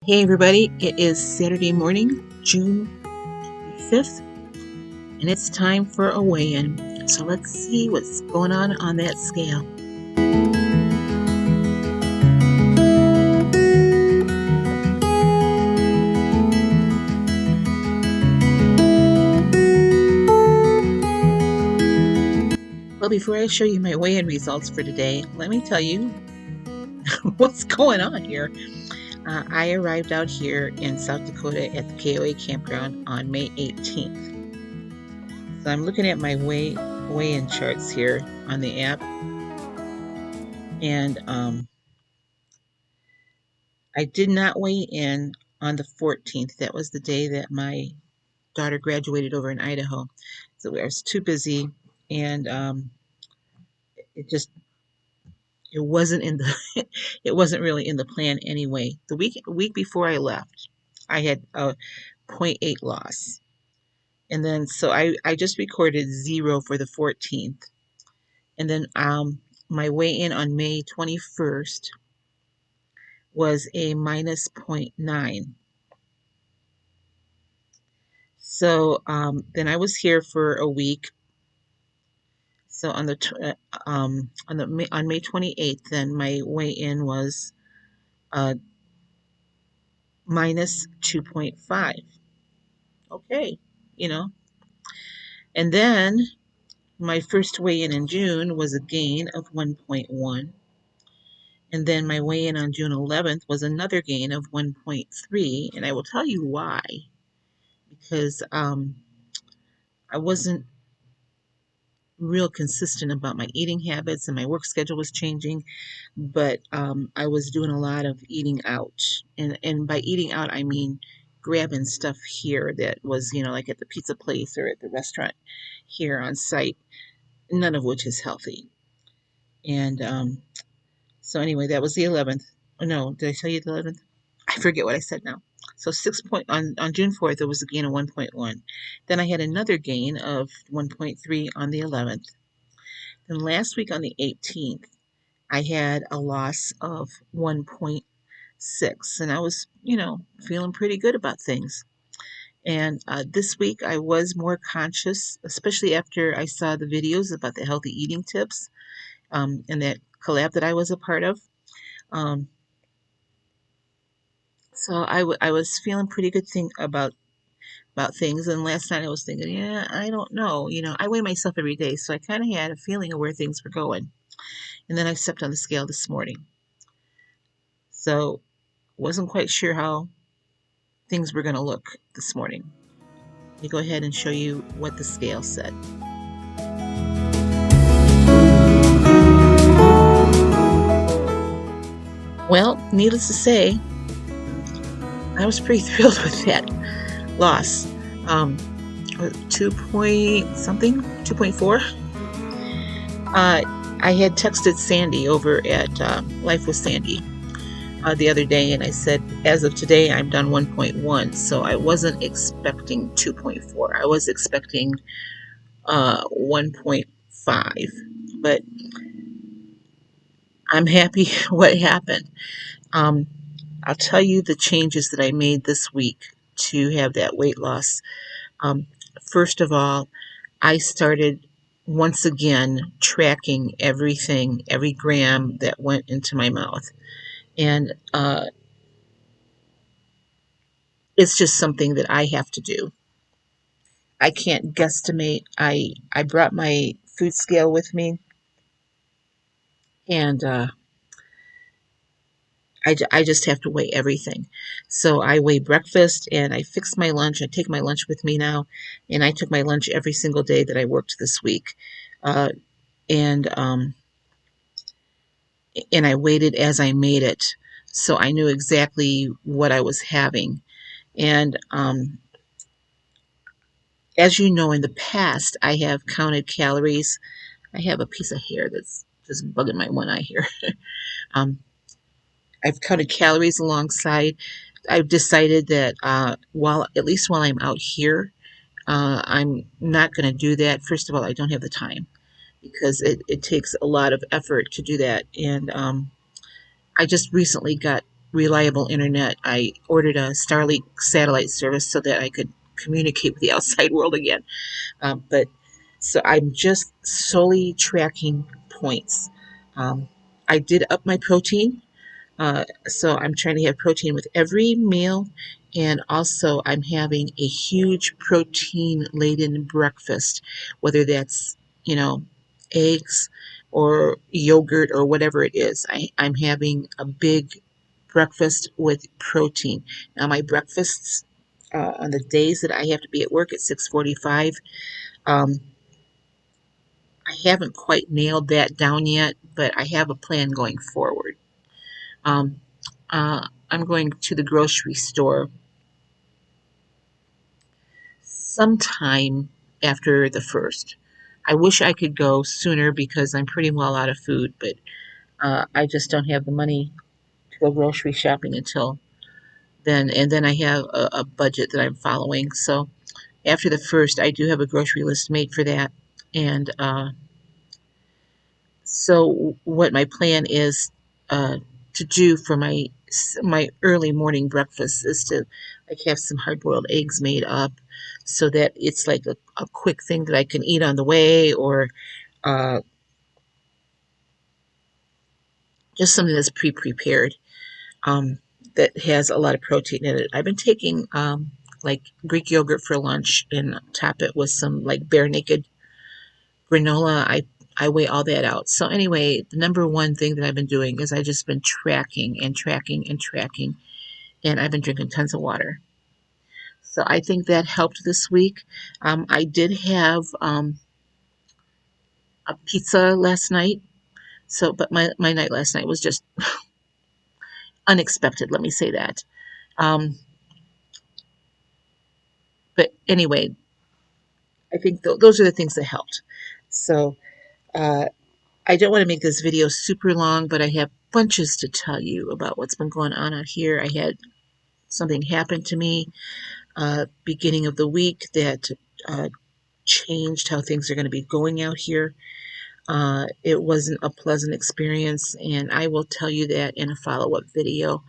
Hey everybody, it is Saturday morning, June 5th, and it's time for a weigh-in. So let's see what's going on that scale. Well, before I show you my weigh-in results for today, let me tell you what's going on here. I arrived out here in South Dakota at the KOA campground on May 18th. So I'm looking at my weigh-in charts here on the app, and I did not weigh in on the 14th. That was the day that my daughter graduated over in Idaho. So I was too busy, and it just it wasn't in the it wasn't really in the plan anyway. The week before I left, I had a point 0.8 loss. And then so I just recorded 0 for the 14th. And then my weigh-in on May 21st was a minus 0.9. So then I was here for a week. So on May 28th, then my weigh-in was minus 2.5. Okay, you know. And then my first weigh-in in June was a gain of 1.1. And then my weigh-in on June 11th was another gain of 1.3. And I will tell you why. Because I wasn't real consistent about my eating habits, and my work schedule was changing, but I was doing a lot of eating out, and by eating out I mean grabbing stuff here that was, like at the pizza place or at the restaurant here on site, none of which is healthy. And so anyway, that was the 11th. Oh, no, did I tell you the 11th? I forget what I said now. So on June 4th, it was a gain of 1.1. Then I had another gain of 1.3 on the 11th. Then last week on the 18th, I had a loss of 1.6, and I was, feeling pretty good about things. And this week I was more conscious, especially after I saw the videos about the healthy eating tips, and that collab that I was a part of. So I was feeling pretty good about things. And last night I was thinking, yeah, I don't know. I weigh myself every day, so I kind of had a feeling of where things were going. And then I stepped on the scale this morning. So wasn't quite sure how things were going to look this morning. Let me go ahead and show you what the scale said. Well, needless to say, I was pretty thrilled with that loss. 2 point something, 2.4. I had texted Sandy over at Life with Sandy the other day, and I said, as of today, I'm done 1.1. So I wasn't expecting 2.4. I was expecting 1.5. But I'm happy what happened. I'll tell you the changes that I made this week to have that weight loss. First of all, I started once again tracking everything, every gram that went into my mouth. And it's just something that I have to do. I can't guesstimate. I brought my food scale with me, and I just have to weigh everything. So I weigh breakfast, and I fix my lunch. I take my lunch with me now, and I took my lunch every single day that I worked this week. Uh, and I weighed it as I made it, so I knew exactly what I was having. And as you know, in the past, I have counted calories. I have a piece of hair that's just bugging my one eye here. um, I've counted calories alongside. I've decided that at least while I'm out here, I'm not going to do that. First of all, I don't have the time because it takes a lot of effort to do that. And I just recently got reliable internet. I ordered a Starlink satellite service so that I could communicate with the outside world again. But so I'm just solely tracking points. Um, I did up my protein. So I'm trying to have protein with every meal, and also I'm having a huge protein laden breakfast, whether that's, you know, eggs or yogurt or whatever it is. I'm having a big breakfast with protein. Now my breakfasts on the days that I have to be at work at 6:45, um, I haven't quite nailed that down yet, but I have a plan going forward. Um, I'm going to the grocery store sometime after the first. I wish I could go sooner because I'm pretty well out of food, but I just don't have the money to go grocery shopping until then. And then I have a budget that I'm following. So after the first, I do have a grocery list made for that. And so what my plan is to do for my early morning breakfast is to like have some hard boiled eggs made up so that it's like a quick thing that I can eat on the way, or uh, just something that's pre-prepared um, that has a lot of protein in it. I've been taking like Greek yogurt for lunch and top it with some like bare naked granola. I weigh all that out. So anyway, the number one thing that I've been doing is I just been tracking and tracking and tracking, and I've been drinking tons of water. So I think that helped this week. I did have a pizza last night. So, but my night last night was just unexpected. Let me say that. Um, but anyway, I think those are the things that helped. So uh, I don't want to make this video super long, but I have bunches to tell you about what's been going on out here. I had something happen to me beginning of the week that uh, changed how things are going to be going out here. It wasn't a pleasant experience, and I will tell you that in a follow-up video.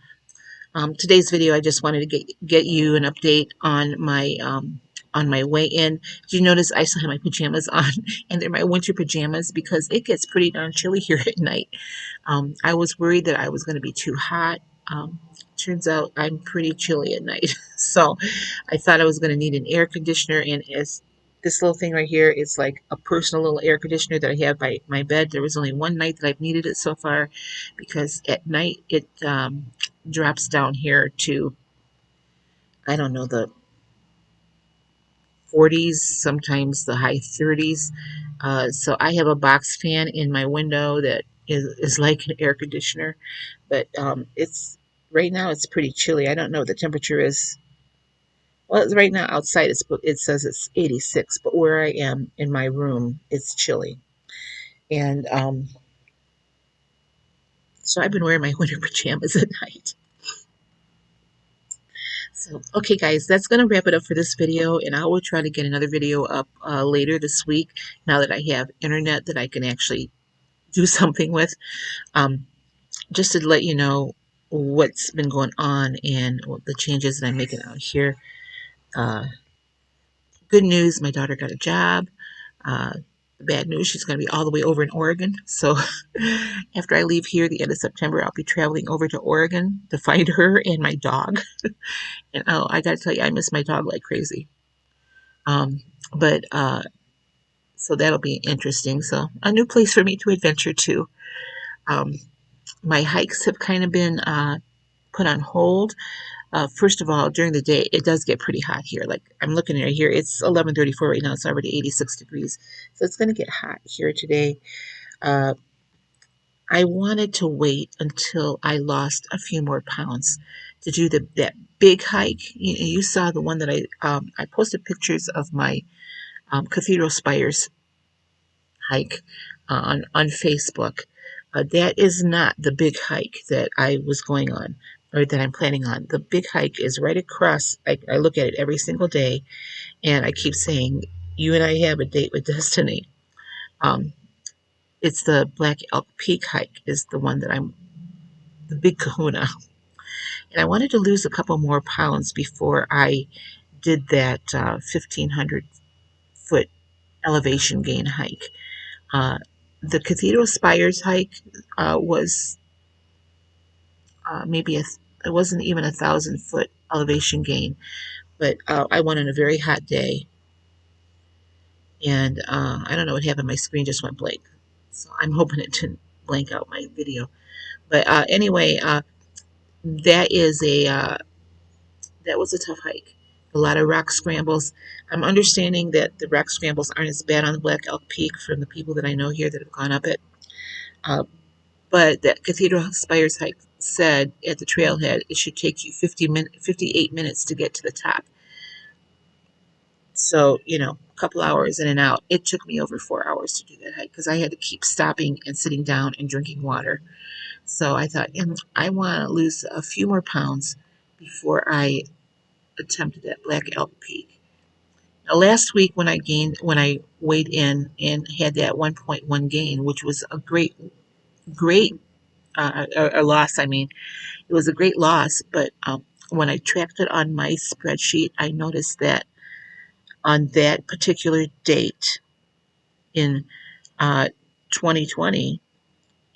Today's video, I just wanted to get you an update on my weigh-in. Did you notice I still have my pajamas on, and they're my winter pajamas because it gets pretty darn chilly here at night. I was worried that I was going to be too hot. Turns out I'm pretty chilly at night. So I thought I was going to need an air conditioner. And as this little thing right here is like a personal little air conditioner that I have by my bed. There was only one night that I've needed it so far because at night it drops down here to, I don't know, the 40s, sometimes the high 30s. So I have a box fan in my window that is like an air conditioner, but it's right now it's pretty chilly. I don't know what the temperature is. Well, right now outside it says it's 86, but where I am in my room, it's chilly. And so I've been wearing my winter pajamas at night. So, okay, guys, that's going to wrap it up for this video, and I will try to get another video up later this week now that I have internet that I can actually do something with. Um, just to let you know what's been going on and what the changes that I'm making out here. Uh, Good news, my daughter got a job. Uh, Bad news, she's going to be all the way over in Oregon. So after I leave here the end of September, I'll be traveling over to Oregon to find her and my dog. And oh, I got to tell you, I miss my dog like crazy. Um, but so that'll be interesting. So a new place for me to adventure to. Um, my hikes have kind of been put on hold. First of all, during the day, it does get pretty hot here. Like I'm looking at it here, it's 11:34 right now. It's already 86 degrees, so it's going to get hot here today. Uh, I wanted to wait until I lost a few more pounds to do that big hike. You saw the one that I posted pictures of my Cathedral Spires hike on Facebook. That is not the big hike that I was going on or that I'm planning on. The big hike is right across. I look at it every single day, and I keep saying, "You and I have a date with destiny." Um, it's the Black Elk Peak hike is the one that I'm the big kahuna. And I wanted to lose a couple more pounds before I did that 1,500 foot elevation gain hike. Uh, the Cathedral Spires hike was maybe it wasn't even 1,000 foot elevation gain, but I went on a very hot day, and I don't know what happened. My screen just went blank, so I'm hoping it didn't blank out my video. But anyway, that is a that was a tough hike. A lot of rock scrambles. I'm understanding that the rock scrambles aren't as bad on the Black Elk Peak from the people that I know here that have gone up it. Uh, but that Cathedral Spires hike said at the trailhead it should take you 58 minutes to get to the top. So, a couple hours in and out. It took me over 4 hours to do that hike because I had to keep stopping and sitting down and drinking water. So I thought, I want to lose a few more pounds before I attempted that Black Elk Peak. Now, last week when I weighed in and had that 1.1 gain, which was a great a loss. I mean, it was a great loss. But when I tracked it on my spreadsheet, I noticed that on that particular date in 2020,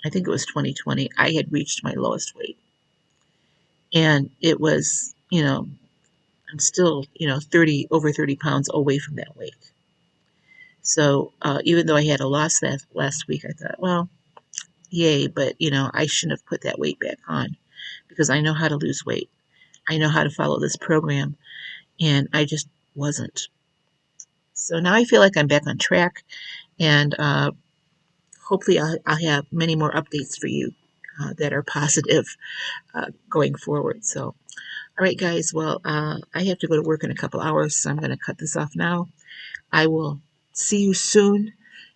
I think it was 2020, I had reached my lowest weight, and it was, I'm still, 30 pounds away from that weight. So even though I had a loss last week, I thought, well, yay, but I shouldn't have put that weight back on because I know how to lose weight. I know how to follow this program, and I just wasn't. So now I feel like I'm back on track, and hopefully I'll have many more updates for you that are positive going forward. So, all right, guys. Well, I have to go to work in a couple hours, so I'm going to cut this off now. I will see you soon.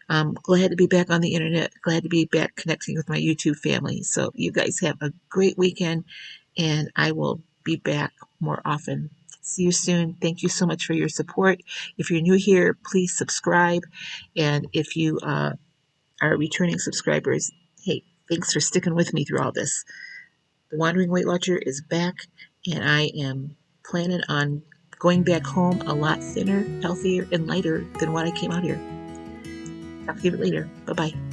Glad to be back on the internet. Glad to be back connecting with my YouTube family. So you guys have a great weekend, and I will be back more often. See you soon. Thank you so much for your support. If you're new here, please subscribe. And if you are returning subscribers, hey, thanks for sticking with me through all this. The Wandering Weight Watcher is back, and I am planning on going back home a lot thinner, healthier, and lighter than what I came out here. Talk to you later. Bye-bye.